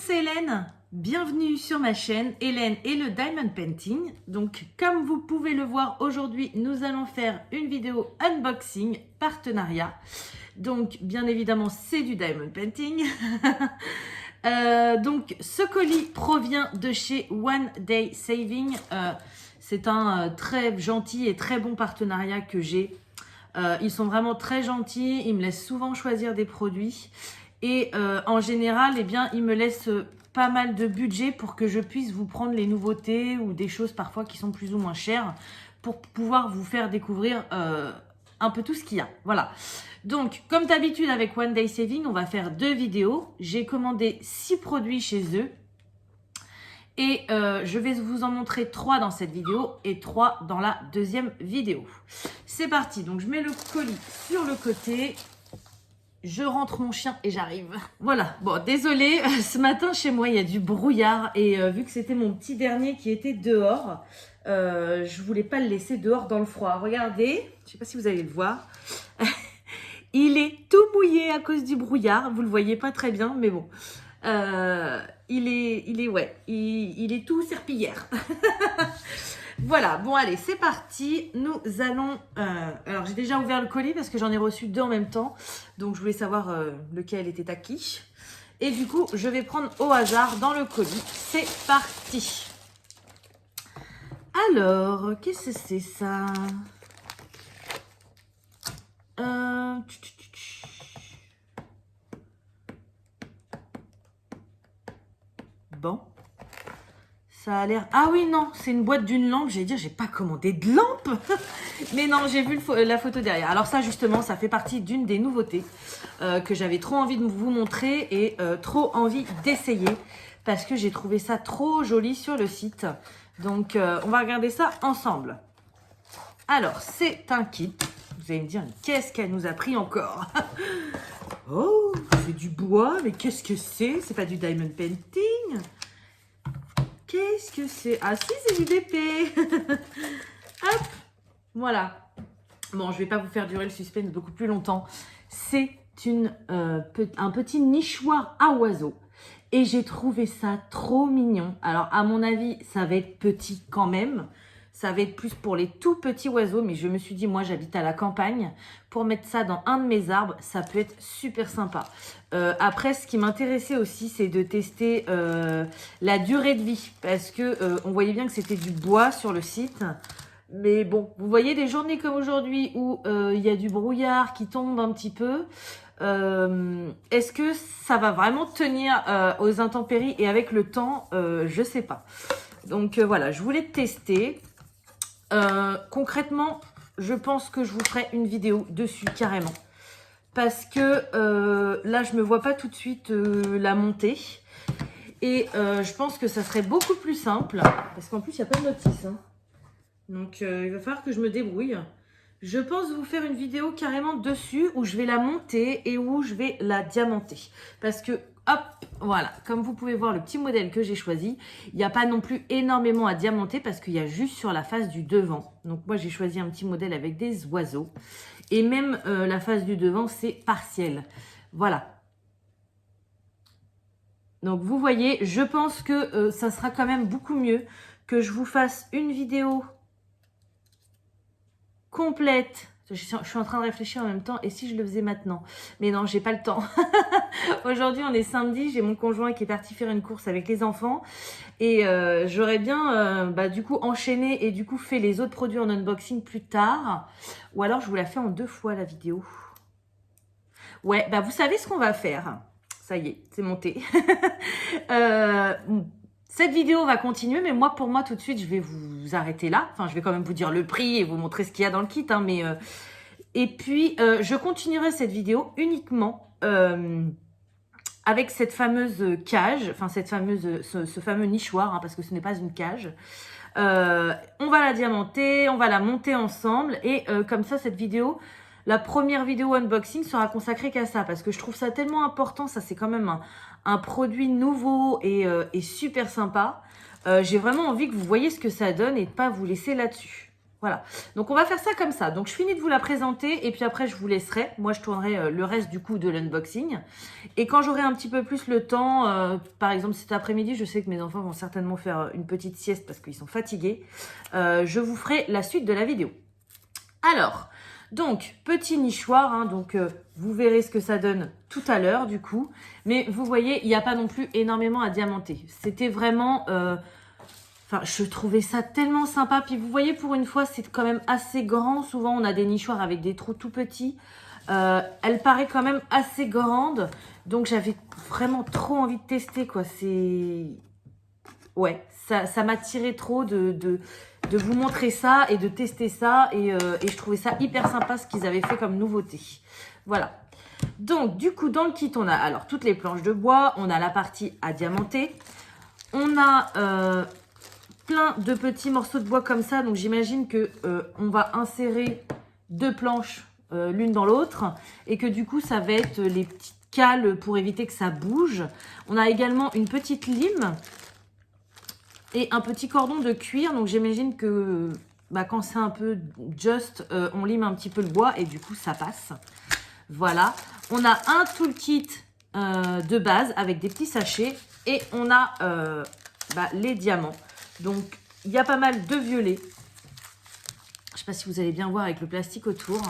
c'est Hélène. Bienvenue sur ma chaîne Hélène et le Diamond Painting. Donc comme vous pouvez le voir aujourd'hui, nous allons faire une vidéo unboxing partenariat. Donc bien évidemment c'est du Diamond Painting. Donc ce colis provient de chez One Day Saving. C'est un très gentil et très bon partenariat que j'ai. Ils sont vraiment très gentils, ils me laissent souvent choisir des produits. Et en général, eh bien, ils me laissent pas mal de budget pour que je puisse vous prendre les nouveautés ou des choses parfois qui sont plus ou moins chères pour pouvoir vous faire découvrir un peu tout ce qu'il y a. Voilà. Donc, comme d'habitude avec One Day Saving, on va faire 2 vidéos. J'ai commandé 6 produits chez eux. Et je vais vous en montrer 3 dans cette vidéo et 3 dans la deuxième vidéo. C'est parti. Donc, je mets le colis sur le côté. Je rentre mon chien et j'arrive. Voilà, bon, désolé, ce matin chez moi, il y a du brouillard. Et vu que c'était mon petit dernier qui était dehors, je voulais pas le laisser dehors dans le froid. Regardez, je sais pas si vous allez le voir. Il est tout mouillé à cause du brouillard. Vous le voyez pas très bien, mais bon. Il est tout serpillière. Voilà, bon allez, c'est parti. Nous allons... alors, j'ai déjà ouvert le colis parce que j'en ai reçu 2 en même temps. Donc, je voulais savoir lequel était à qui. Et du coup, je vais prendre au hasard dans le colis. C'est parti. Alors, qu'est-ce que c'est ça? Bon. Ça a l'air... Ah oui, non, c'est une boîte d'une lampe. J'allais dire, j'ai pas commandé de lampe. Mais non, j'ai vu la photo derrière. Alors ça, justement, ça fait partie d'une des nouveautés que j'avais trop envie de vous montrer et trop envie d'essayer parce que j'ai trouvé ça trop joli sur le site. Donc, on va regarder ça ensemble. Alors, c'est un kit. Vous allez me dire, qu'est-ce qu'elle nous a pris encore? Oh, c'est du bois, mais qu'est-ce que c'est? C'est pas du diamond painting? Qu'est-ce que c'est? Ah si, c'est du DP. Hop, voilà. Bon, je vais pas vous faire durer le suspense beaucoup plus longtemps. C'est un petit nichoir à oiseaux. Et j'ai trouvé ça trop mignon. Alors, à mon avis, ça va être petit quand même. Ça va être plus pour les tout petits oiseaux. Mais je me suis dit, moi, j'habite à la campagne. Pour mettre ça dans un de mes arbres, ça peut être super sympa. Après, ce qui m'intéressait aussi, c'est de tester la durée de vie. Parce que on voyait bien que c'était du bois sur le site. Mais bon, vous voyez des journées comme aujourd'hui où il y a du brouillard qui tombe un petit peu. Est-ce que ça va vraiment tenir aux intempéries et avec le temps? Je sais pas. Donc voilà, je voulais tester. Concrètement, je pense que je vous ferai une vidéo dessus carrément. Parce que là, je me vois pas tout de suite la monter. Et je pense que ça serait beaucoup plus simple. Parce qu'en plus, il n'y a pas de notice. Hein. Donc, il va falloir que je me débrouille. Je pense vous faire une vidéo carrément dessus où je vais la monter et où je vais la diamanter. Parce que, hop, voilà, comme vous pouvez voir le petit modèle que j'ai choisi, il n'y a pas non plus énormément à diamanter parce qu'il y a juste sur la face du devant. Donc, moi, j'ai choisi un petit modèle avec des oiseaux. Et même la face du devant, c'est partiel. Voilà. Donc, vous voyez, je pense que ça sera quand même beaucoup mieux que je vous fasse une vidéo complète. Je suis en train de réfléchir en même temps. Et si je le faisais maintenant? Mais non, j'ai pas le temps. Aujourd'hui, on est samedi. J'ai mon conjoint qui est parti faire une course avec les enfants. Et j'aurais bien, du coup, enchaîné et du coup, fait les autres produits en unboxing plus tard. Ou alors, je vous la fais en 2 fois, la vidéo. Ouais, vous savez ce qu'on va faire. Ça y est, c'est monté. Cette vidéo va continuer, mais pour moi, tout de suite, je vais vous arrêter là. Enfin, je vais quand même vous dire le prix et vous montrer ce qu'il y a dans le kit. Hein, et puis, je continuerai cette vidéo uniquement avec cette fameuse cage, enfin, ce fameux nichoir, hein, parce que ce n'est pas une cage. On va la diamanter, on va la monter ensemble. Et comme ça, cette vidéo... La première vidéo unboxing sera consacrée qu'à ça parce que je trouve ça tellement important. Ça, c'est quand même un produit nouveau et super sympa. J'ai vraiment envie que vous voyez ce que ça donne et de pas vous laisser là-dessus. Voilà, donc on va faire ça comme ça. Donc je finis de vous la présenter et puis après je vous laisserai. Moi je tournerai le reste du coup de l'unboxing. Et quand j'aurai un petit peu plus le temps, par exemple cet après-midi, je sais que mes enfants vont certainement faire une petite sieste parce qu'ils sont fatigués. Je vous ferai la suite de la vidéo. Alors, donc petit nichoir, hein, donc vous verrez ce que ça donne tout à l'heure du coup. Mais vous voyez, il n'y a pas non plus énormément à diamanter. C'était vraiment... Enfin, je trouvais ça tellement sympa. Puis vous voyez, pour une fois, c'est quand même assez grand. Souvent, on a des nichoirs avec des trous tout petits. Elle paraît quand même assez grande. Donc, j'avais vraiment trop envie de tester, quoi. C'est... Ouais, ça m'attirait trop de vous montrer ça et de tester ça. Et je trouvais ça hyper sympa ce qu'ils avaient fait comme nouveauté. Voilà. Donc, du coup, dans le kit, on a alors toutes les planches de bois. On a la partie à diamanter. On a... plein de petits morceaux de bois comme ça. Donc, j'imagine que on va insérer deux planches l'une dans l'autre et que du coup, ça va être les petites cales pour éviter que ça bouge. On a également une petite lime et un petit cordon de cuir. Donc, j'imagine que quand c'est un peu just, on lime un petit peu le bois et du coup, ça passe. Voilà. On a un toolkit de base avec des petits sachets et on a les diamants. Donc, il y a pas mal de violet. Je ne sais pas si vous allez bien voir avec le plastique autour.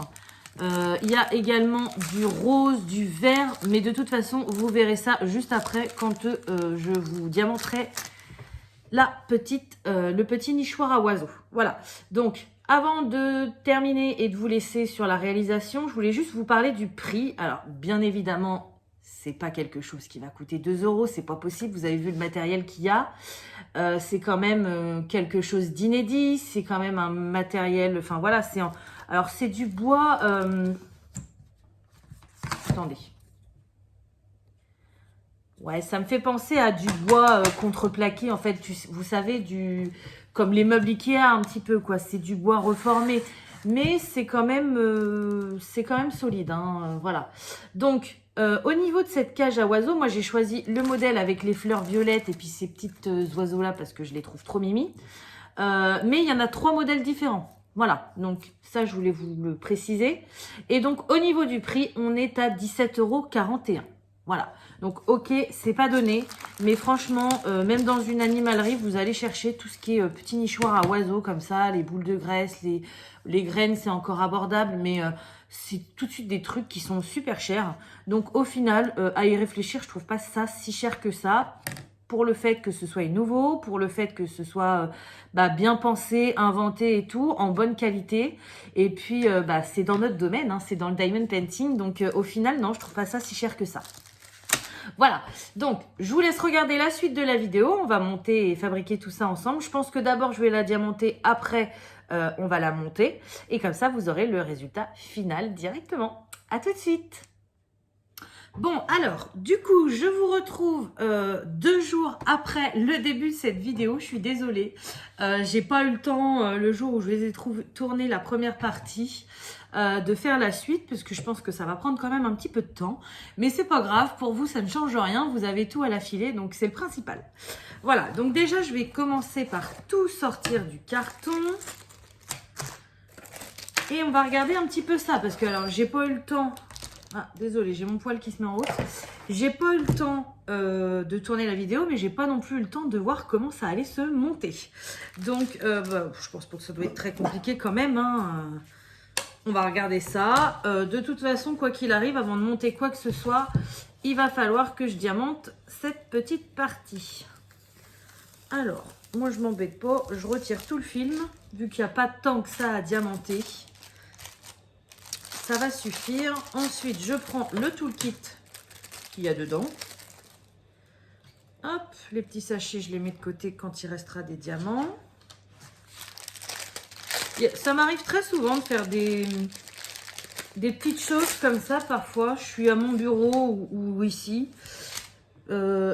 Il y a également du rose, du vert. Mais de toute façon, vous verrez ça juste après quand je vous diamanterai le petit nichoir à oiseaux. Voilà. Donc, avant de terminer et de vous laisser sur la réalisation, je voulais juste vous parler du prix. Alors, bien évidemment... c'est pas quelque chose qui va coûter 2 €, c'est pas possible. Vous avez vu le matériel qu'il y a. C'est quand même quelque chose d'inédit. C'est quand même un matériel... Enfin voilà, alors c'est du bois... Attendez. Ouais, ça me fait penser à du bois contreplaqué. En fait, vous savez, comme les meubles Ikea un petit peu, quoi. C'est du bois reformé. Mais c'est quand même solide, hein, voilà. Donc... au niveau de cette cage à oiseaux, moi j'ai choisi le modèle avec les fleurs violettes et puis ces petites oiseaux là parce que je les trouve trop mimi. Mais il y en a 3 modèles différents. Voilà, donc ça je voulais vous le préciser. Et donc au niveau du prix, on est à 17,41 €. Voilà, donc ok, c'est pas donné, mais franchement, même dans une animalerie, vous allez chercher tout ce qui est petit nichoir à oiseaux comme ça, les boules de graisse, les graines, c'est encore abordable, mais c'est tout de suite des trucs qui sont super chers. Donc au final, à y réfléchir, je trouve pas ça si cher que ça. Pour le fait que ce soit nouveau, pour le fait que ce soit bien pensé, inventé et tout, en bonne qualité. Et puis, c'est dans notre domaine, hein, c'est dans le diamond painting. Donc au final, non, je trouve pas ça si cher que ça. Voilà, donc je vous laisse regarder la suite de la vidéo. On va monter et fabriquer tout ça ensemble. Je pense que d'abord, je vais la diamanter. Après, on va la monter. Et comme ça, vous aurez le résultat final directement. À tout de suite. Bon, alors, du coup, je vous retrouve 2 jours après le début de cette vidéo. Je suis désolée. J'ai pas eu le temps, le jour où je les ai tourné la première partie, de faire la suite, parce que je pense que ça va prendre quand même un petit peu de temps. Mais c'est pas grave, pour vous, ça ne change rien. Vous avez tout à l'affilée, donc c'est le principal. Voilà, donc déjà, je vais commencer par tout sortir du carton. Et on va regarder un petit peu ça, parce que alors, j'ai pas eu le temps... Ah, désolé, j'ai mon poil qui se met en haute. J'ai pas eu le temps de tourner la vidéo, mais j'ai pas non plus eu le temps de voir comment ça allait se monter. Donc, je pense pas que ça doit être très compliqué quand même. Hein. On va regarder ça. De toute façon, quoi qu'il arrive, avant de monter quoi que ce soit, il va falloir que je diamante cette petite partie. Alors, moi je m'embête pas, je retire tout le film, vu qu'il n'y a pas tant que ça à diamanter. Ça va suffire. Ensuite, je prends le toolkit qu'il y a dedans. Hop, les petits sachets, je les mets de côté quand il restera des diamants. Ça m'arrive très souvent de faire des petites choses comme ça parfois. Je suis à mon bureau ou ici. Je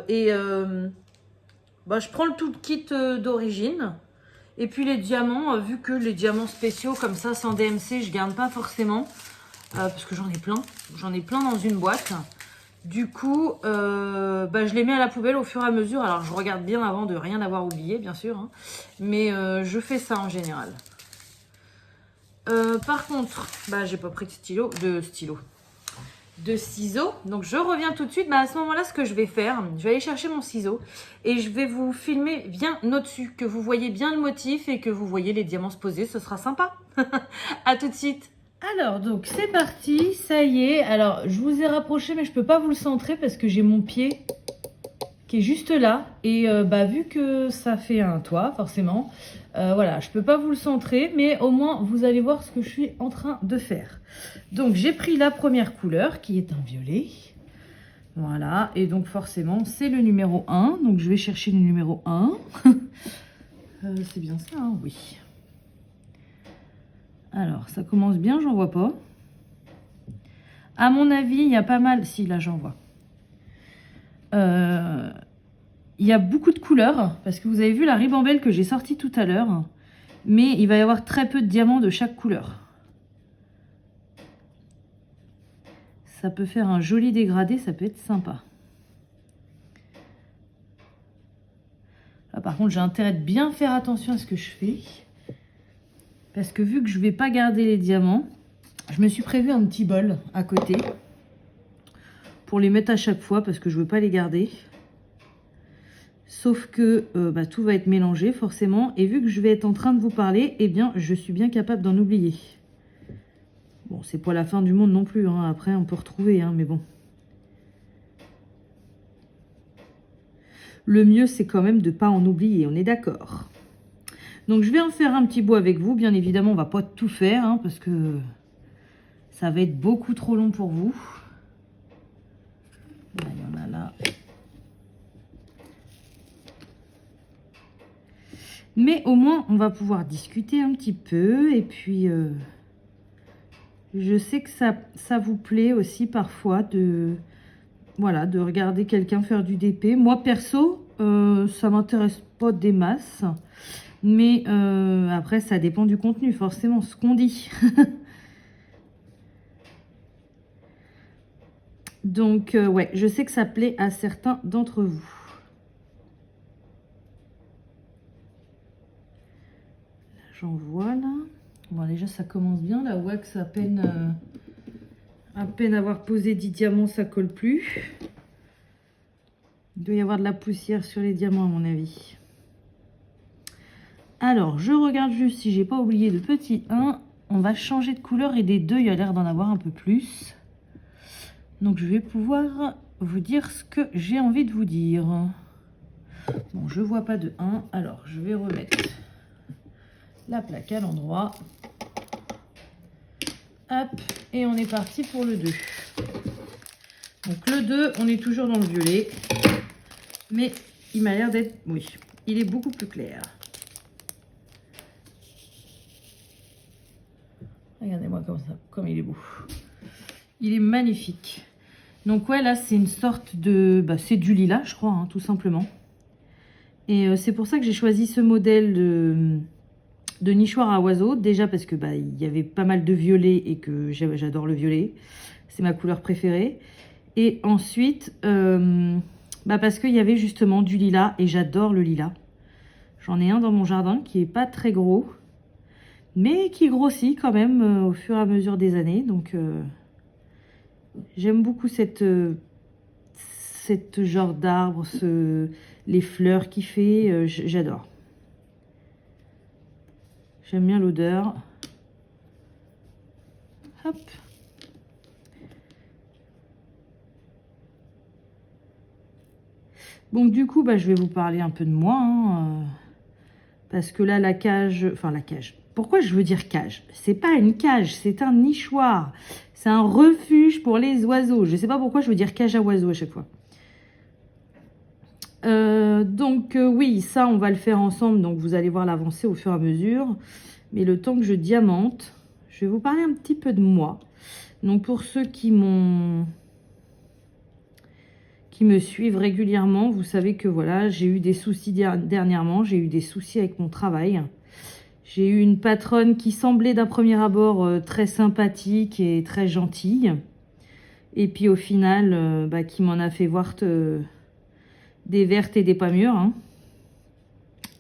prends le toolkit d'origine. Et puis les diamants, vu que les diamants spéciaux comme ça, sans DMC, je garde pas forcément. Parce que j'en ai plein dans une boîte. Du coup, je les mets à la poubelle au fur et à mesure. Alors, je regarde bien avant de rien avoir oublié, bien sûr. Hein. Mais je fais ça en général. Par contre, bah j'ai pas pris de de ciseaux. Donc je reviens tout de suite. Bah, à ce moment-là, ce que je vais faire, je vais aller chercher mon ciseau et je vais vous filmer bien au-dessus, que vous voyez bien le motif et que vous voyez les diamants se poser. Ce sera sympa. À tout de suite. Alors, donc c'est parti, ça y est. Alors, je vous ai rapproché, mais je peux pas vous le centrer parce que j'ai mon pied qui est juste là. Et bah, vu que ça fait un toit, forcément, voilà, je peux pas vous le centrer, mais au moins, vous allez voir ce que je suis en train de faire. Donc, j'ai pris la première couleur, qui est un violet. Voilà, et donc forcément, c'est le numéro 1. Donc, je vais chercher le numéro 1. C'est bien ça, hein, oui. Alors, ça commence bien, j'en vois pas. À mon avis, il y a pas mal... Si, là, j'en vois. Il y a beaucoup de couleurs, parce que vous avez vu la ribambelle que j'ai sortie tout à l'heure. Mais il va y avoir très peu de diamants de chaque couleur. Ça peut faire un joli dégradé, ça peut être sympa. Là, par contre, j'ai intérêt de bien faire attention à ce que je fais. Parce que vu que je ne vais pas garder les diamants, je me suis prévu un petit bol à côté pour les mettre à chaque fois parce que je ne veux pas les garder. Sauf que bah, tout va être mélangé forcément. Et vu que je vais être en train de vous parler, eh bien, je suis bien capable d'en oublier. Bon, c'est pas la fin du monde non plus. Hein. Après, on peut retrouver, hein, mais bon. Le mieux, c'est quand même de ne pas en oublier, on est d'accord. Donc, je vais en faire un petit bout avec vous. Bien évidemment, on ne va pas tout faire, hein, parce que ça va être beaucoup trop long pour vous. Là, il y en a là. Mais au moins, on va pouvoir discuter un petit peu. Et puis, je sais que ça vous plaît aussi parfois de... Voilà, de regarder quelqu'un faire du DP. Moi, perso, ça m'intéresse pas des masses. Mais après, ça dépend du contenu, forcément, ce qu'on dit. Donc, ouais, je sais que ça plaît à certains d'entre vous. J'en vois, là. Bon, déjà, ça commence bien. La wax, à peine avoir posé 10 diamants, ça colle plus. Il doit y avoir de la poussière sur les diamants, à mon avis. Alors, je regarde juste si j'ai pas oublié le petit 1. On va changer de couleur et des deux, il y a l'air d'en avoir un peu plus. Donc, je vais pouvoir vous dire ce que j'ai envie de vous dire. Bon, je vois pas de 1. Alors, je vais remettre la plaque à l'endroit. Hop, et on est parti pour le 2. Donc, le 2, on est toujours dans le violet. Mais il m'a l'air d'être... Oui, il est beaucoup plus clair. Regardez-moi comme ça, comme il est beau. Il est magnifique. Donc ouais, là, c'est une sorte de... Bah, c'est du lilas, je crois, hein, tout simplement. Et c'est pour ça que j'ai choisi ce modèle de nichoir à oiseaux. Déjà parce que bah, il y avait pas mal de violet et que j'adore le violet. C'est ma couleur préférée. Et ensuite, bah, parce qu'il y avait justement du lilas et j'adore le lilas. J'en ai un dans mon jardin qui est pas très gros, mais qui grossit quand même au fur et à mesure des années. Donc, j'aime beaucoup cette genre d'arbre, les fleurs qu'il fait, j'adore. J'aime bien l'odeur. Hop. Donc du coup, bah, je vais vous parler un peu de moi. Hein, parce que là, la cage... Enfin, la cage. Pourquoi je veux dire cage? C'est pas une cage, c'est un nichoir. C'est un refuge pour les oiseaux. Je sais pas pourquoi je veux dire cage à oiseaux à chaque fois. Donc oui, ça, on va le faire ensemble. Donc vous allez voir l'avancée au fur et à mesure. Mais le temps que je diamante, je vais vous parler un petit peu de moi. Donc pour ceux qui me suivent régulièrement, vous savez que voilà, j'ai eu des soucis dernièrement, j'ai eu des soucis avec mon travail. J'ai eu une patronne qui semblait d'un premier abord très sympathique et très gentille. Et puis au final, bah, qui m'en a fait voir des vertes et des pas mûres, hein,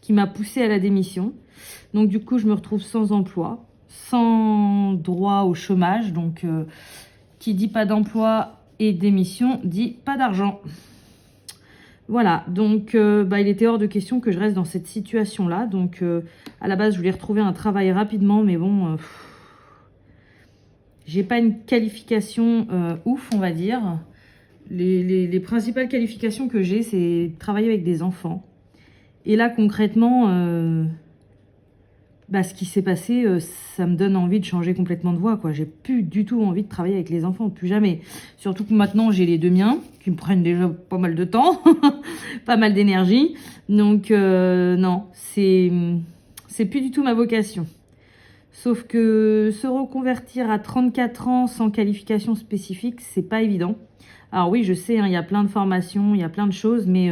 qui m'a poussée à la démission. Donc du coup, je me retrouve sans emploi. sans droit au chômage. Donc, qui dit pas d'emploi et démission dit pas d'argent. Voilà, donc il était hors de question que je reste dans cette situation-là. Donc, à la base, je voulais retrouver un travail rapidement, mais bon, j'ai pas une qualification ouf, on va dire. Les principales qualifications que j'ai, c'est travailler avec des enfants. Et là, concrètement, ce qui s'est passé, ça me donne envie de changer complètement de voie, quoi. J'ai plus du tout envie de travailler avec les enfants, plus jamais. Surtout que maintenant, j'ai les 2 miens, qui me prennent déjà pas mal de temps, pas mal d'énergie. Donc, non, c'est plus du tout ma vocation. Sauf que se reconvertir à 34 ans sans qualification spécifique, c'est pas évident. Alors oui, je sais, hein, il y a plein de formations, il y a plein de choses, mais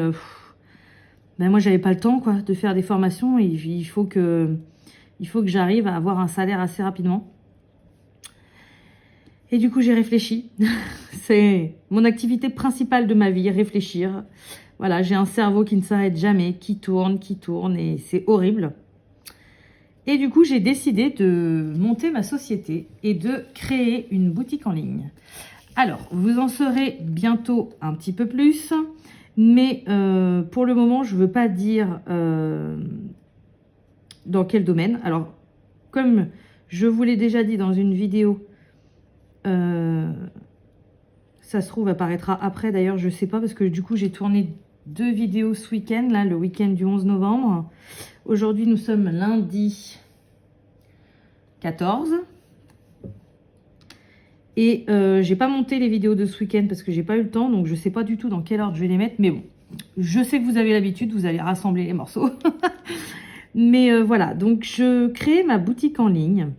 moi, j'avais pas le temps, quoi, de faire des formations. Et il faut que j'arrive à avoir un salaire assez rapidement. Et du coup, j'ai réfléchi. C'est mon activité principale de ma vie, réfléchir. Voilà, j'ai un cerveau qui ne s'arrête jamais, qui tourne, et c'est horrible. Et du coup, j'ai décidé de monter ma société et de créer une boutique en ligne. Alors, vous en saurez bientôt un petit peu plus, mais pour le moment, je ne veux pas dire dans quel domaine. Alors, comme je vous l'ai déjà dit dans une vidéo, ça se trouve apparaîtra après d'ailleurs, je sais pas, parce que du coup j'ai tourné 2 vidéos ce week-end, là le week-end du 11 novembre. Aujourd'hui nous sommes lundi 14. Et j'ai pas monté les vidéos de ce week-end parce que j'ai pas eu le temps, donc je sais pas du tout dans quelle ordre je vais les mettre, mais bon, je sais que vous avez l'habitude, vous allez rassembler les morceaux. Mais voilà, donc je crée ma boutique en ligne.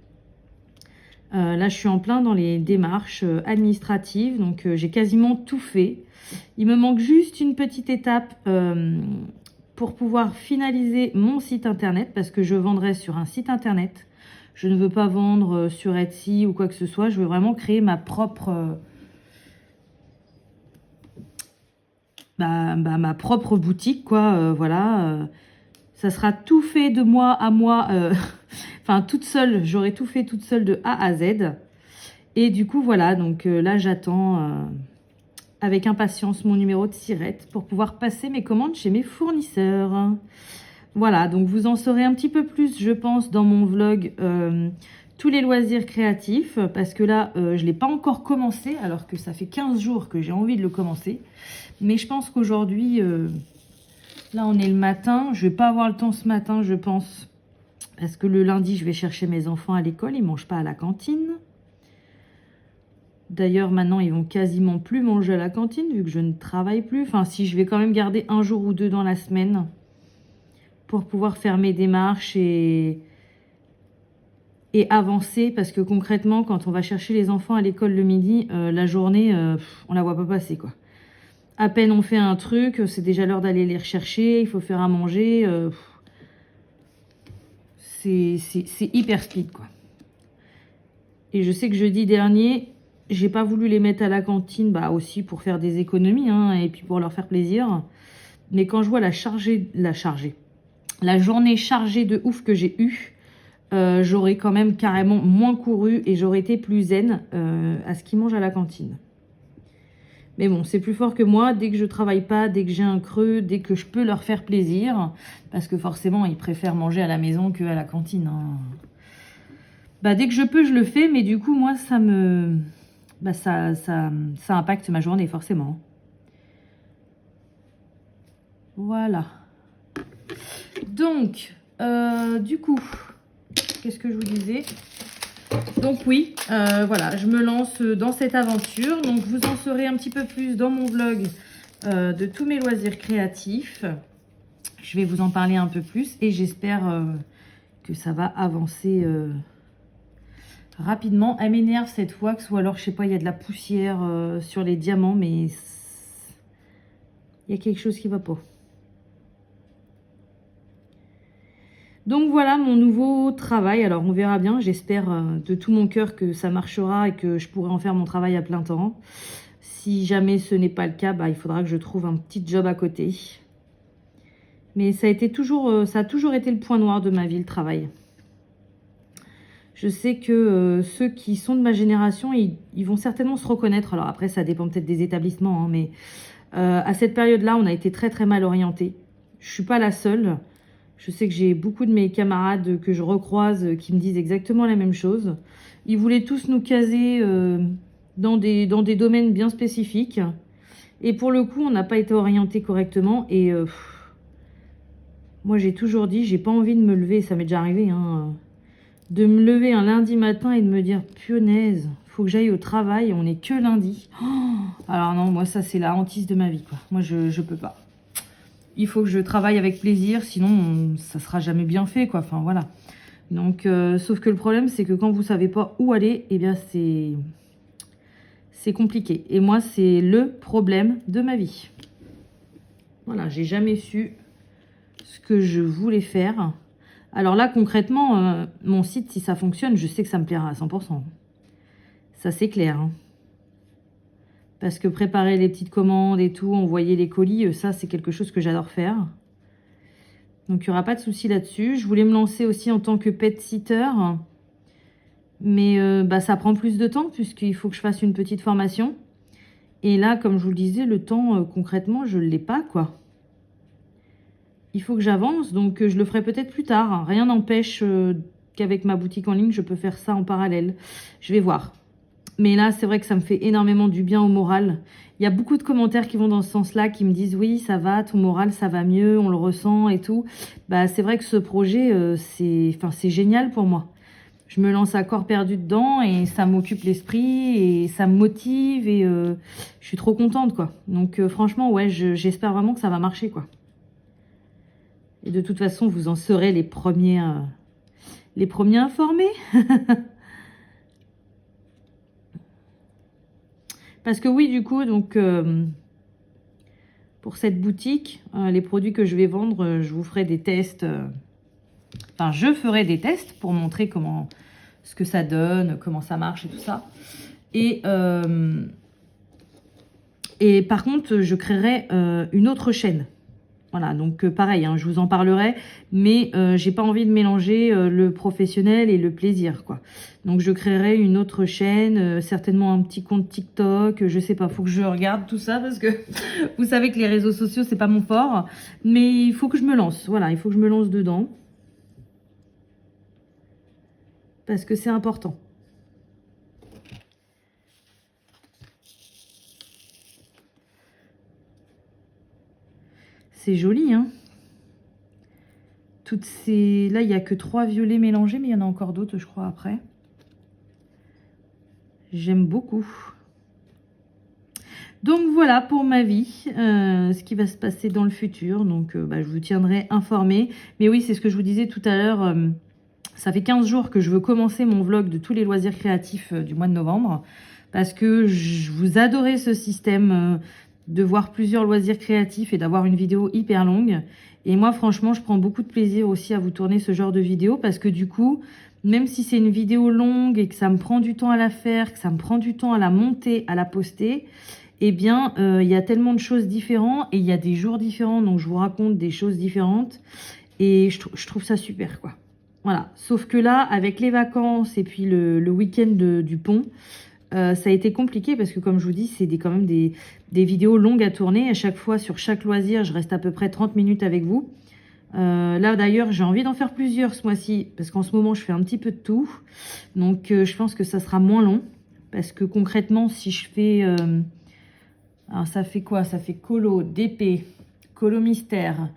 Là, je suis en plein dans les démarches administratives, donc j'ai quasiment tout fait. Il me manque juste une petite étape pour pouvoir finaliser mon site internet, parce que je vendrai sur un site internet. Je ne veux pas vendre sur Etsy ou quoi que ce soit. Je veux vraiment créer ma propre, ma propre boutique, quoi. Voilà. Ça sera tout fait de moi à moi. Enfin, toute seule. J'aurai tout fait toute seule de A à Z. Et du coup, voilà. Donc là, j'attends avec impatience mon numéro de SIRET pour pouvoir passer mes commandes chez mes fournisseurs. Voilà, donc vous en saurez un petit peu plus, je pense, dans mon vlog tous les loisirs créatifs, parce que là, je ne l'ai pas encore commencé, alors que ça fait 15 jours que j'ai envie de le commencer. Mais je pense qu'aujourd'hui, là, on est le matin, je ne vais pas avoir le temps ce matin, je pense, parce que le lundi, je vais chercher mes enfants à l'école, ils ne mangent pas à la cantine. D'ailleurs, maintenant, ils vont quasiment plus manger à la cantine, vu que je ne travaille plus. Enfin, si, je vais quand même garder 1 jour ou 2 dans la semaine pour pouvoir faire mes démarches et avancer, parce que concrètement, quand on va chercher les enfants à l'école le midi, la journée, on la voit pas passer, quoi. À peine on fait un truc, c'est déjà l'heure d'aller les rechercher, il faut faire à manger. C'est hyper speed, quoi. Et je sais que jeudi dernier, j'ai pas voulu les mettre à la cantine, aussi pour faire des économies, hein, et puis pour leur faire plaisir. Mais quand je vois la journée chargée de ouf que j'ai eue, j'aurais quand même carrément moins couru et j'aurais été plus zen à ce qu'ils mangent à la cantine. Mais bon, c'est plus fort que moi. Dès que je travaille pas, dès que j'ai un creux, dès que je peux leur faire plaisir, parce que forcément, ils préfèrent manger à la maison qu'à la cantine, hein. Dès que je peux, je le fais, mais du coup, moi, ça impacte ma journée, forcément. Voilà. Donc, du coup, qu'est-ce que je vous disais? Donc oui, voilà, je me lance dans cette aventure. Donc vous en saurez un petit peu plus dans mon vlog de tous mes loisirs créatifs. Je vais vous en parler un peu plus et j'espère que ça va avancer rapidement. Elle m'énerve cette wax, ou alors je sais pas, il y a de la poussière sur les diamants, mais il y a quelque chose qui va pas. Donc voilà mon nouveau travail. Alors on verra bien, j'espère de tout mon cœur que ça marchera et que je pourrai en faire mon travail à plein temps. Si jamais ce n'est pas le cas, il faudra que je trouve un petit job à côté. Mais ça a toujours été le point noir de ma vie, le travail. Je sais que ceux qui sont de ma génération, ils vont certainement se reconnaître. Alors après, ça dépend peut-être des établissements, hein, mais à cette période-là, on a été très très mal orientés. Je suis pas la seule. Je sais que j'ai beaucoup de mes camarades que je recroise qui me disent exactement la même chose. Ils voulaient tous nous caser dans des domaines bien spécifiques. Et pour le coup, on n'a pas été orientés correctement. Et moi, j'ai toujours dit, j'ai pas envie de me lever. Ça m'est déjà arrivé, hein, de me lever un lundi matin et de me dire, punaise, faut que j'aille au travail. On n'est que lundi. Oh, alors non, moi, ça, c'est la hantise de ma vie, quoi. Moi, je peux pas. Il faut que je travaille avec plaisir, sinon ça sera jamais bien fait, quoi. Enfin voilà. Donc, sauf que le problème, c'est que quand vous savez pas où aller, eh bien c'est compliqué. Et moi, c'est le problème de ma vie. Voilà, j'ai jamais su ce que je voulais faire. Alors là, concrètement, mon site, si ça fonctionne, je sais que ça me plaira à 100%. Ça, c'est clair, hein. Parce que préparer les petites commandes et tout, envoyer les colis, ça, c'est quelque chose que j'adore faire. Donc, il n'y aura pas de souci là-dessus. Je voulais me lancer aussi en tant que pet sitter. Mais ça prend plus de temps puisqu'il faut que je fasse une petite formation. Et là, comme je vous le disais, le temps, concrètement, je ne l'ai pas, quoi. Il faut que j'avance, donc je le ferai peut-être plus tard. Rien n'empêche qu'avec ma boutique en ligne, je peux faire ça en parallèle. Je vais voir. Mais là, c'est vrai que ça me fait énormément du bien au moral. Il y a beaucoup de commentaires qui vont dans ce sens-là, qui me disent « Oui, ça va, ton moral, ça va mieux, on le ressent et tout. » Bah, c'est vrai que ce projet, c'est génial pour moi. Je me lance à corps perdu dedans et ça m'occupe l'esprit et ça me motive et je suis trop contente, quoi. Donc, franchement, ouais, j'espère vraiment que ça va marcher, quoi. Et de toute façon, vous en serez les premiers informés. Parce que oui, du coup, donc pour cette boutique, les produits que je vais vendre, je vous ferai des tests. Enfin, je ferai des tests pour montrer ce que ça donne, comment ça marche et tout ça. Et par contre, je créerai une autre chaîne. Voilà, donc pareil, hein, je vous en parlerai, mais j'ai pas envie de mélanger le professionnel et le plaisir, quoi. Donc je créerai une autre chaîne, certainement un petit compte TikTok, je sais pas, faut que je regarde tout ça parce que vous savez que les réseaux sociaux c'est pas mon fort, mais il faut que je me lance, voilà, il faut que je me lance dedans parce que c'est important. C'est joli, hein. Toutes ces... Là, il n'y a que 3 violets mélangés, mais il y en a encore d'autres, je crois, après. J'aime beaucoup. Donc, voilà pour ma vie, ce qui va se passer dans le futur. Donc, je vous tiendrai informé. Mais oui, c'est ce que je vous disais tout à l'heure. Ça fait 15 jours que je veux commencer mon vlog de tous les loisirs créatifs du mois de novembre. Parce que je vous adorais ce système de voir plusieurs loisirs créatifs et d'avoir une vidéo hyper longue. Et moi, franchement, je prends beaucoup de plaisir aussi à vous tourner ce genre de vidéo parce que du coup, même si c'est une vidéo longue et que ça me prend du temps à la faire, que ça me prend du temps à la monter, à la poster, eh bien, il y a tellement de choses différentes et il y a des jours différents, donc je vous raconte des choses différentes et je trouve ça super, quoi. Voilà, sauf que là, avec les vacances et puis le week-end du pont, ça a été compliqué parce que comme je vous dis, c'est quand même des vidéos longues à tourner. À chaque fois, sur chaque loisir, je reste à peu près 30 minutes avec vous. Là d'ailleurs, j'ai envie d'en faire plusieurs ce mois-ci parce qu'en ce moment, je fais un petit peu de tout. Donc, je pense que ça sera moins long parce que concrètement, si je fais... alors, ça fait quoi? Ça fait colo, DP, colo mystère,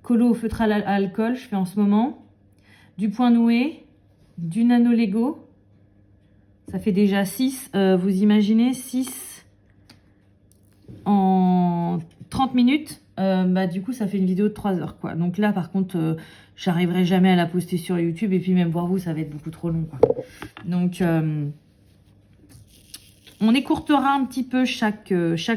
colo au feutre à alcool, je fais en ce moment. Du point noué, du nano Lego. Ça fait déjà 6, vous imaginez, 6 en 30 minutes. Du coup, ça fait une vidéo de 3 heures, quoi. Donc là, par contre, j'arriverai jamais à la poster sur YouTube. Et puis même pour vous, ça va être beaucoup trop long, quoi. Donc, on écourtera un petit peu chaque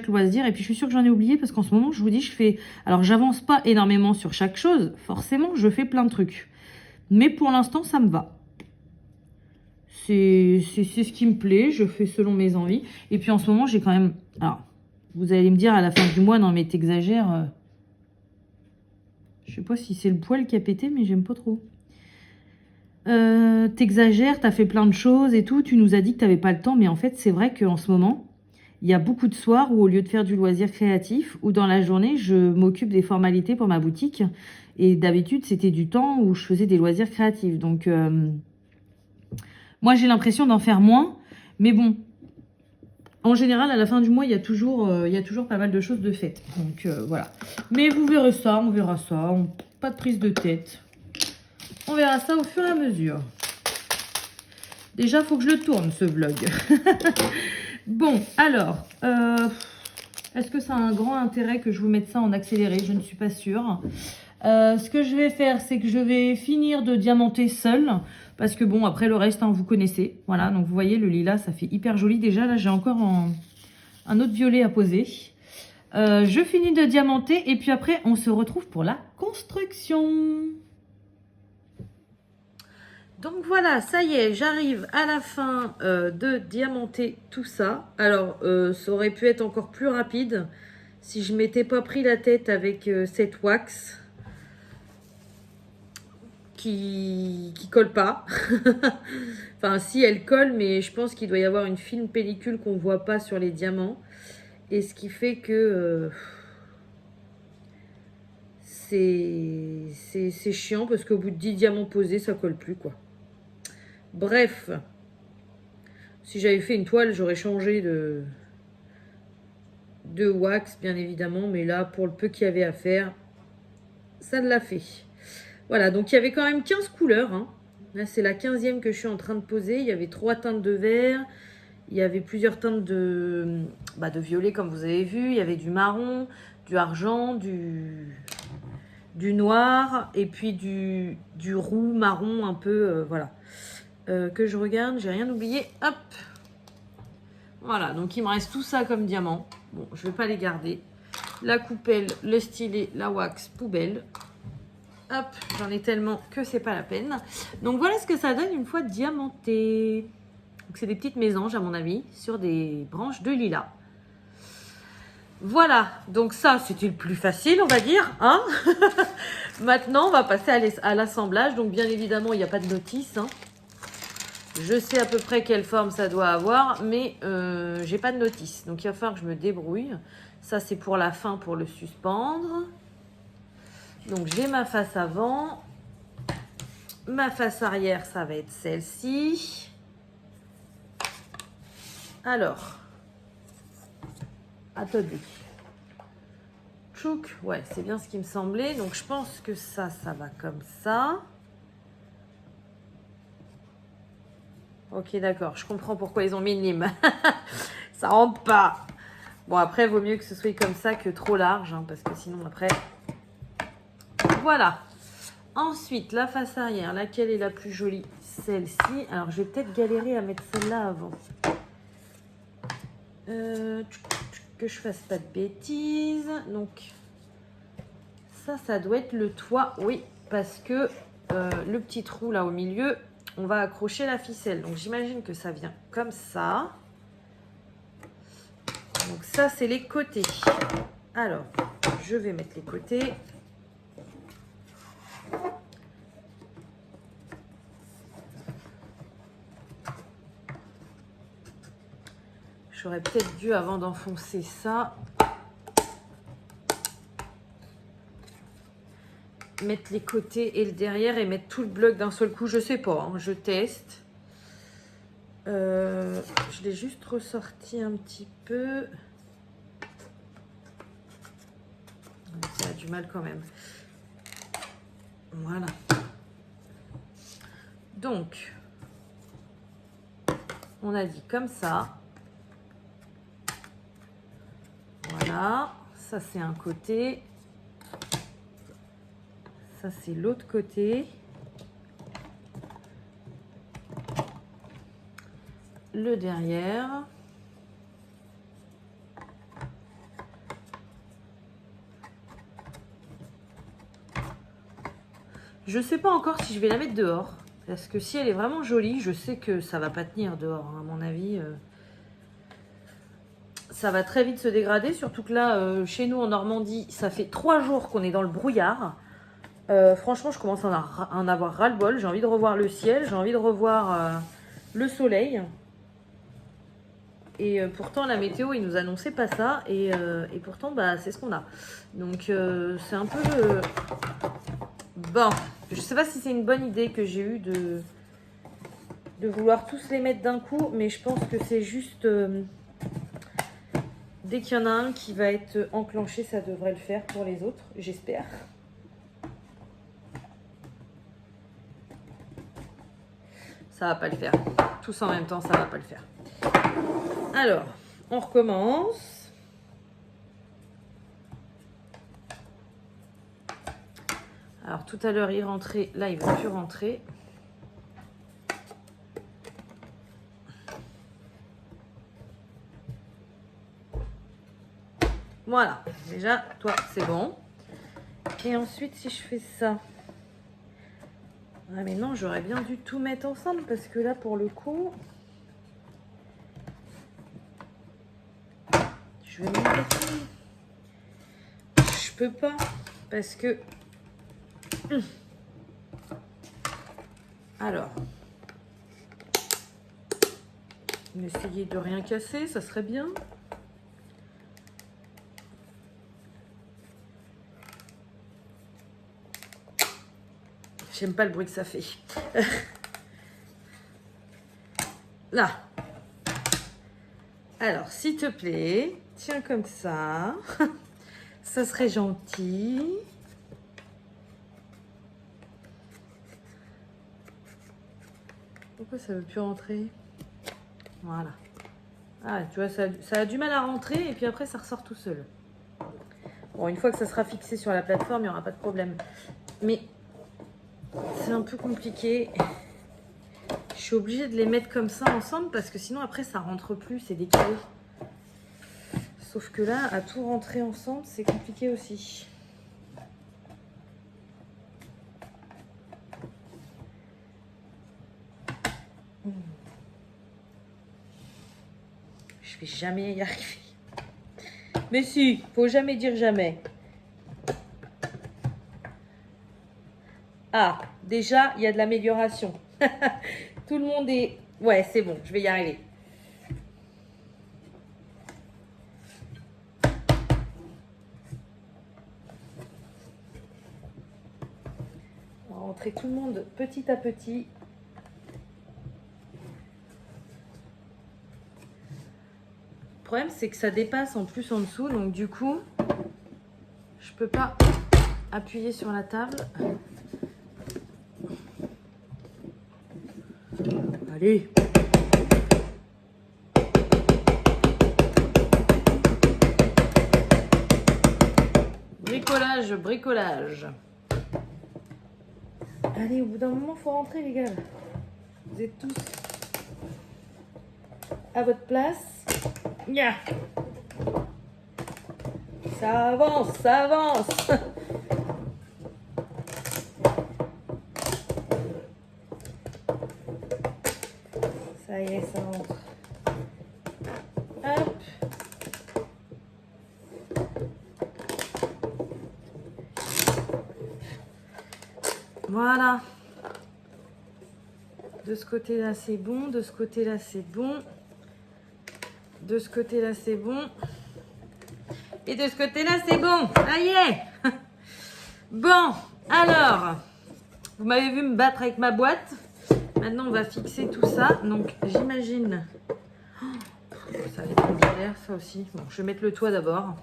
loisir. Et puis, je suis sûre que j'en ai oublié parce qu'en ce moment, je vous dis, je fais... Alors, j'avance pas énormément sur chaque chose. Forcément, je fais plein de trucs. Mais pour l'instant, ça me va. C'est ce qui me plaît, je fais selon mes envies. Et puis en ce moment, j'ai quand même... Alors, vous allez me dire à la fin du mois, non mais t'exagères. Je sais pas si c'est le poil qui a pété, mais j'aime pas trop. T'exagères, t'as fait plein de choses et tout. Tu nous as dit que t'avais pas le temps, mais en fait, c'est vrai qu'en ce moment, il y a beaucoup de soirs où, au lieu de faire du loisir créatif, ou dans la journée, je m'occupe des formalités pour ma boutique. Et d'habitude, c'était du temps où je faisais des loisirs créatifs. Donc, moi, j'ai l'impression d'en faire moins. Mais bon, en général, à la fin du mois, il y a toujours pas mal de choses de faites. Donc, voilà. Mais vous verrez ça, on verra ça. Pas de prise de tête. On verra ça au fur et à mesure. Déjà, il faut que je le tourne, ce vlog. Bon, alors, est-ce que ça a un grand intérêt que je vous mette ça en accéléré? Je ne suis pas sûre. Ce que je vais faire, c'est que je vais finir de diamanter seul. Parce que bon, après le reste, hein, vous connaissez. Voilà, donc vous voyez, le lilas, ça fait hyper joli. Déjà, là, j'ai encore un autre violet à poser. Je finis de diamanter et puis après, on se retrouve pour la construction. Donc voilà, ça y est, j'arrive à la fin de diamanter tout ça. Alors, ça aurait pu être encore plus rapide si je m'étais pas pris la tête avec cette wax qui colle pas. Enfin, si, elle colle, mais je pense qu'il doit y avoir une fine pellicule qu'on voit pas sur les diamants. Et ce qui fait que c'est chiant parce qu'au bout de 10 diamants posés, ça colle plus, quoi. Bref, si j'avais fait une toile, j'aurais changé de wax, bien évidemment. Mais là, pour le peu qu'il y avait à faire, ça l'a fait. Voilà, donc il y avait quand même 15 couleurs. Hein. Là, c'est la 15e que je suis en train de poser. Il y avait 3 teintes de vert. Il y avait plusieurs teintes de violet, comme vous avez vu. Il y avait du marron, du argent, du noir. Et puis du roux, marron, un peu, voilà. Que je regarde, j'ai rien oublié. Hop. Voilà, donc il me reste tout ça comme diamant. Bon, je vais pas les garder. La coupelle, le stylet, la wax, poubelle. Hop, j'en ai tellement que c'est pas la peine. Donc voilà ce que ça donne une fois diamanté. Donc c'est des petites mésanges à mon avis sur des branches de lilas. Voilà, donc ça c'était le plus facile on va dire. Hein. Maintenant on va passer à l'assemblage. Donc bien évidemment il n'y a pas de notice. Hein. Je sais à peu près quelle forme ça doit avoir, mais j'ai pas de notice. Donc il va falloir que je me débrouille. Ça c'est pour la fin pour le suspendre. Donc j'ai ma face avant, ma face arrière, ça va être celle-ci. Alors, attendez. Tchouk, ouais, c'est bien ce qui me semblait. Donc je pense que ça va comme ça. Ok, d'accord, je comprends pourquoi ils ont mis une lime. Ça rentre pas. Bon, après, vaut mieux que ce soit comme ça que trop large, hein, parce que sinon, après... Voilà. Ensuite, la face arrière, laquelle est la plus jolie? Celle-ci. Alors, je vais peut-être galérer à mettre celle-là avant. Que je fasse pas de bêtises. Donc, ça doit être le toit. Oui, parce que le petit trou là au milieu, on va accrocher la ficelle. Donc, j'imagine que ça vient comme ça. Donc, ça, c'est les côtés. Alors, je vais mettre les côtés. J'aurais peut-être dû, avant d'enfoncer ça, mettre les côtés et le derrière et mettre tout le bloc d'un seul coup. Je sais pas, hein, je teste. Je l'ai juste ressorti un petit peu. Ça a du mal quand même. Voilà. Donc, on a dit comme ça. Voilà. Ça, c'est un côté. Ça, c'est l'autre côté. Le derrière. Je sais pas encore si je vais la mettre dehors. Parce que si elle est vraiment jolie, je sais que ça va pas tenir dehors. Hein, à mon avis, ça va très vite se dégrader. Surtout que là, chez nous en Normandie, ça fait 3 jours qu'on est dans le brouillard. Franchement, je commence à en avoir ras-le-bol. J'ai envie de revoir le ciel, j'ai envie de revoir le soleil. Et pourtant, la météo, il nous annonçait pas ça. Et pourtant, bah, c'est ce qu'on a. Donc, c'est un peu... Bon, je sais pas si c'est une bonne idée que j'ai eue de vouloir tous les mettre d'un coup. Mais je pense que c'est juste... dès qu'il y en a un qui va être enclenché, ça devrait le faire pour les autres, j'espère. Ça va pas le faire. Tous en même temps, ça va pas le faire. Alors, on recommence. Alors, tout à l'heure, il rentrait. Là, il ne va plus rentrer. Voilà. Déjà, toi, c'est bon. Et ensuite, si je fais ça... Ah, mais non, j'aurais bien dû tout mettre ensemble parce que là, pour le coup... Je vais m'embêter. Je peux pas parce que... Alors... Essayer de rien casser, ça serait bien. J'aime pas le bruit que ça fait. Là. Alors, s'il te plaît, tiens comme ça. Ça serait gentil. Pourquoi ça veut plus rentrer? Voilà. Ah, tu vois, ça a du mal à rentrer et puis après, ça ressort tout seul. Bon, une fois que ça sera fixé sur la plateforme, il n'y aura pas de problème. Mais c'est un peu compliqué. Je suis obligée de les mettre comme ça ensemble parce que sinon, après, ça rentre plus, c'est décalé. Sauf que là, à tout rentrer ensemble, c'est compliqué aussi. Je vais jamais y arriver. Mais si, faut jamais dire jamais. Ah, déjà, il y a de l'amélioration. Tout le monde est... Ouais, c'est bon, je vais y arriver. On va rentrer tout le monde petit à petit. Le problème, c'est que ça dépasse en plus en dessous. Donc, du coup, je peux pas appuyer sur la table. Allez. Bricolage, bricolage. Allez, au bout d'un moment, il faut rentrer, les gars. Vous êtes tous à votre place. Yeah. Ça avance, ça avance. Ça y est, ça rentre. Hop. Voilà. De ce côté-là, c'est bon. De ce côté-là, c'est bon. De ce côté-là, c'est bon. Et de ce côté-là, c'est bon. Ça y est. Bon, alors, vous m'avez vu me battre avec ma boîte. Maintenant, on va fixer tout ça. Donc, j'imagine... Oh, ça va être une galère, ça aussi. Bon, je vais mettre le toit d'abord.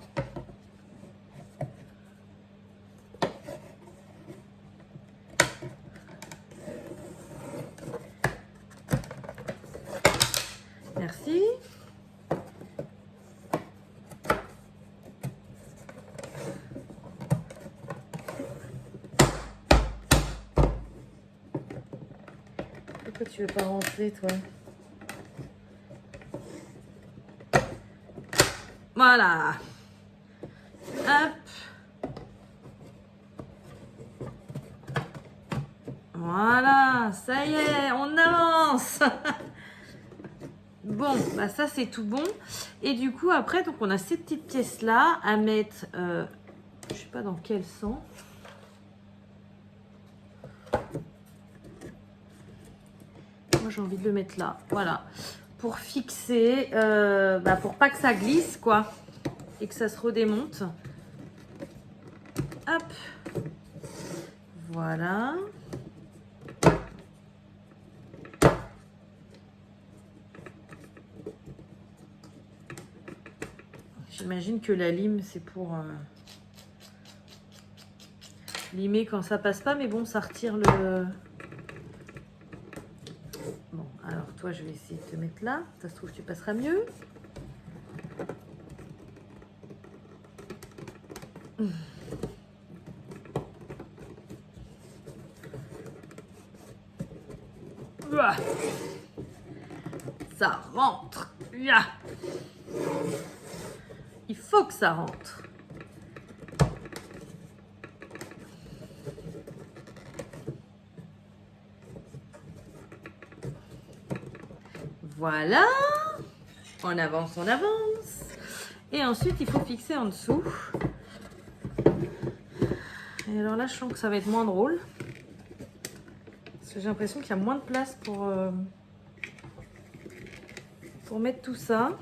Merci. Pourquoi tu veux pas rentrer, toi? Voilà. Hop. Voilà, ça y est, on avance. Bon, bah ça c'est tout bon. Et du coup, après, donc on a ces petites pièces-là à mettre, je sais pas dans quel sens. Moi, j'ai envie de le mettre là. Voilà. Pour fixer, pour pas que ça glisse, quoi. Et que ça se redémonte. Hop. Voilà. J'imagine que la lime, c'est pour limer quand ça passe pas. Mais bon, ça retire le... Bon, alors toi, je vais essayer de te mettre là. Ça se trouve, tu passeras mieux. Ça rentre. Il faut que ça rentre. Voilà. On avance, on avance. Et ensuite, il faut fixer en dessous. Et alors là, je sens que ça va être moins drôle. Parce que j'ai l'impression qu'il y a moins de place pour mettre tout ça.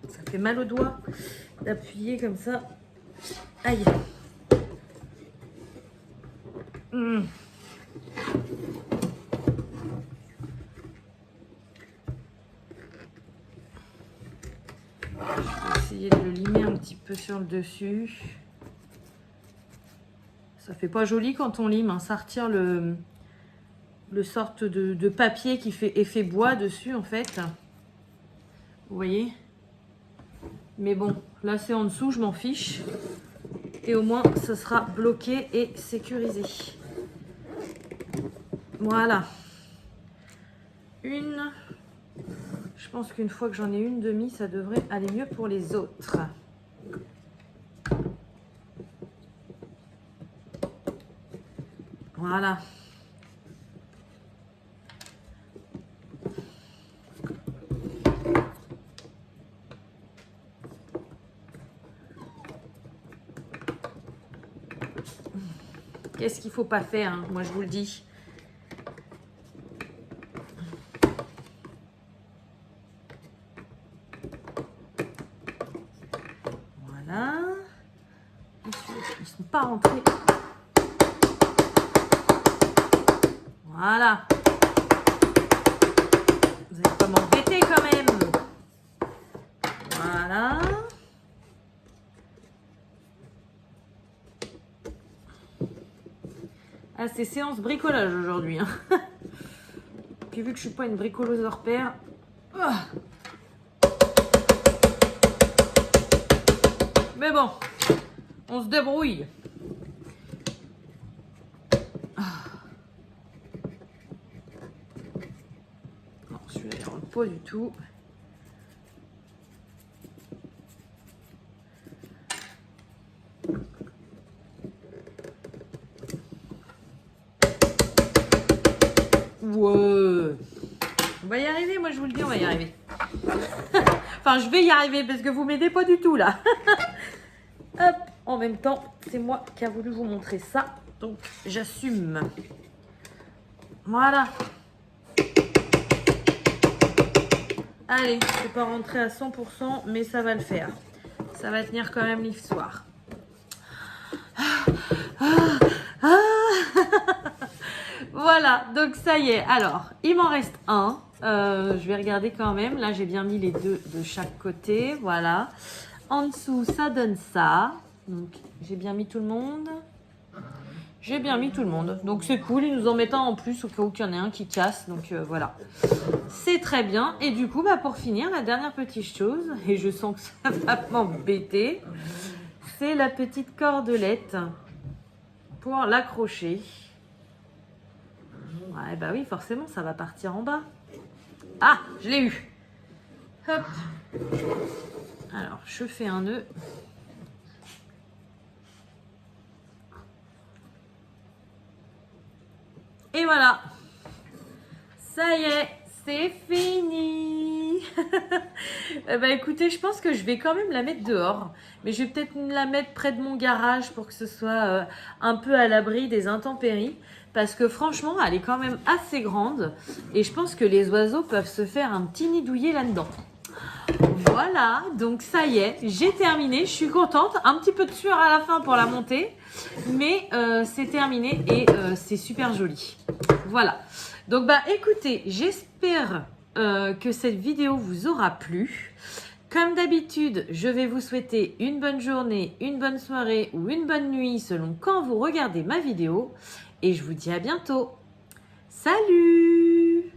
Ça fait mal aux doigts d'appuyer comme ça. Aïe. Essayer de le limer un petit peu sur le dessus. Ça fait pas joli quand on lime, hein. Ça retire le sorte de papier qui fait effet bois dessus en fait. Vous voyez? Mais bon, là c'est en dessous, je m'en fiche. Et au moins, ça sera bloqué et sécurisé. Voilà. Une. Je pense qu'une fois que j'en ai une demi, ça devrait aller mieux pour les autres. Voilà. Qu'est-ce qu'il ne faut pas faire, hein, moi je vous le dis. Voilà. Ils ne sont pas rentrés. Voilà. Vous n'allez pas m'embêter quand même. Voilà. Ah, c'est séance bricolage aujourd'hui. Hein. Puis vu que je ne suis pas une bricoleuse hors pair. Mais bon, on se débrouille. Non, celui-là, il rentre pas du tout. Ouais. On va y arriver, moi je vous le dis, on va y arriver. Enfin, je vais y arriver parce que vous m'aidez pas du tout là. Hop, en même temps, c'est moi qui a voulu vous montrer ça. Donc, j'assume. Voilà. Allez, je ne vais pas rentrer à 100%, mais ça va le faire. Ça va tenir quand même l'histoire. Voilà, donc ça y est. Alors, il m'en reste un. Je vais regarder quand même. Là, j'ai bien mis les deux de chaque côté. Voilà. En dessous, ça donne ça. Donc, j'ai bien mis tout le monde. J'ai bien mis tout le monde. Donc, c'est cool. Ils nous en mettent un en plus au cas où il y en ait un qui casse. Donc, voilà. C'est très bien. Et du coup, pour finir, la dernière petite chose, et je sens que ça va m'embêter, c'est la petite cordelette pour l'accrocher. Ouais, bah oui, forcément, ça va partir en bas. Ah, je l'ai eu. Hop. Alors, je fais un nœud. Et voilà. Ça y est, c'est fini. Bah écoutez, je pense que je vais quand même la mettre dehors. Mais je vais peut-être la mettre près de mon garage pour que ce soit un peu à l'abri des intempéries. Parce que franchement, elle est quand même assez grande. Et je pense que les oiseaux peuvent se faire un petit nid douillet là-dedans. Voilà, donc ça y est, j'ai terminé. Je suis contente. Un petit peu de sueur à la fin pour la monter. Mais c'est terminé et c'est super joli. Voilà. Donc bah écoutez, j'espère que cette vidéo vous aura plu. Comme d'habitude, je vais vous souhaiter une bonne journée, une bonne soirée ou une bonne nuit selon quand vous regardez ma vidéo. Et je vous dis à bientôt. Salut!